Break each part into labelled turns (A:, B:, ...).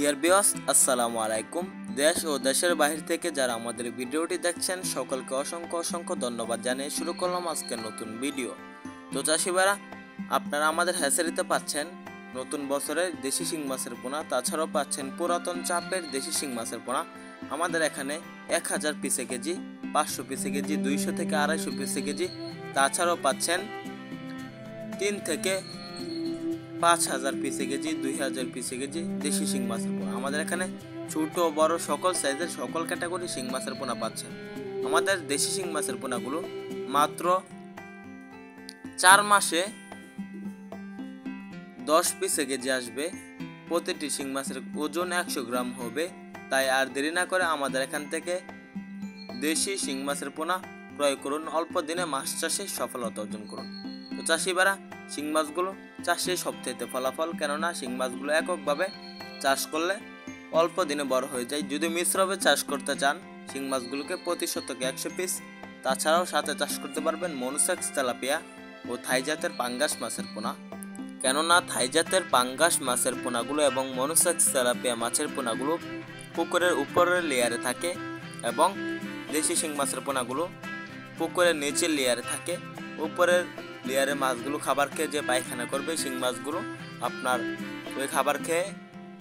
A: Dear viewers, আসসালামু আলাইকুম। দেশ ও দেশের বাহির থেকে যারা আমাদের ভিডিওটি দেখছেন সকলকে অসংখ্য অসংখ্য ধন্যবাদ জানিয়ে শুরু করলাম আজকের নতুন ভিডিও। তো চাষি ভাইরা, আপনারা আমাদের হ্যাচারিতে পাচ্ছেন নতুন বছরের দেশি শিং মাছের পোনা, তাছাড়াও পাচ্ছেন পুরাতন চাপের দেশি শিং মাছের পোনা। আমাদের এখানে 1000 পিসে কেজি, 500 পিসে কেজি, 200 থেকে 250 পিসে কেজি, তাছাড়াও পাচ্ছেন 3 থেকে 5000 পিসে কেজি, 2000 পিসে কেজি দেশি শিং মাছের পোনা। আমাদের এখানে ছোট বড় সকল সাইজের সকল ক্যাটাগরি শিং মাছের পোনা পাচ্ছেন। আমাদের দেশি শিং মাছের পোনাগুলো মাত্র 4 মাসে 10 পিসে কেজি আসবে। প্রতিটি শিং মাছের ওজন 100 গ্রাম হবে। তাই আর দেরি না করে আমাদের এখান থেকে দেশি শিং মাছের পোনা ক্রয় করুন। অল্প দিনে মাছ চাষে সফলতা অর্জন করুন। তো চাষি ভাইরা, শিং মাছগুলো চাষে সবথেকে ফলাফল, কেননা শিং মাছগুলো এককভাবে চাষ করলে অল্প দিনে বড় হয়ে যায়। যদি মিশ্রভাবে চাষ করতে চান শিং মাছগুলোকে প্রতি শতকে 100 পিস, তাছাড়াও সাথে চাষ করতে পারবেন মনুসেক্স তেলাপিয়া ও থাই জাতের পাঙ্গাস মাছের পোনা। কেননা থাই জাতের পাঙ্গাস মাছের পোনাগুলো এবং মনুসেক্স তেলাপিয়া মাছের পোনাগুলো পুকুরের উপরের লেয়ারে থাকে এবং দেশি শিং মাছের পোনাগুলো পুকুরের নিচের লেয়ারে থাকে। উপরের লেয়ারে মাছগুলো খাবার খেয়ে যে পায়খানা করবে, শিং মাছগুলো আপনার ওই খাবার খেয়ে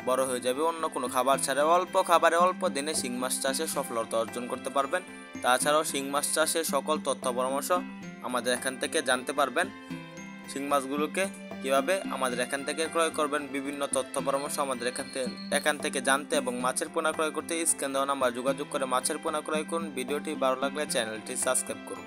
A: বড় হয়ে যাবে। অন্য কোনো খাবার ছাড়া অল্প খাবারে অল্প দিনে শিং মাছ চাষে সফলতা অর্জন করতে পারবেন। তাছাড়াও শিং মাছ চাষে সকল তথ্য পরামর্শ আমাদের এখান থেকে জানতে পারবেন। শিং মাছগুলোকে কীভাবে আমাদের এখান থেকে ক্রয় করবেন, বিভিন্ন তথ্য পরামর্শ আমাদের এখান থেকে জানতে এবং মাছের পোনা ক্রয় করতে স্ক্রিনে দেওয়া নাম্বার যোগাযোগ করে মাছের পোনা ক্রয় করুন। ভিডিওটি ভালো লাগলে চ্যানেলটি সাবস্ক্রাইব করুন।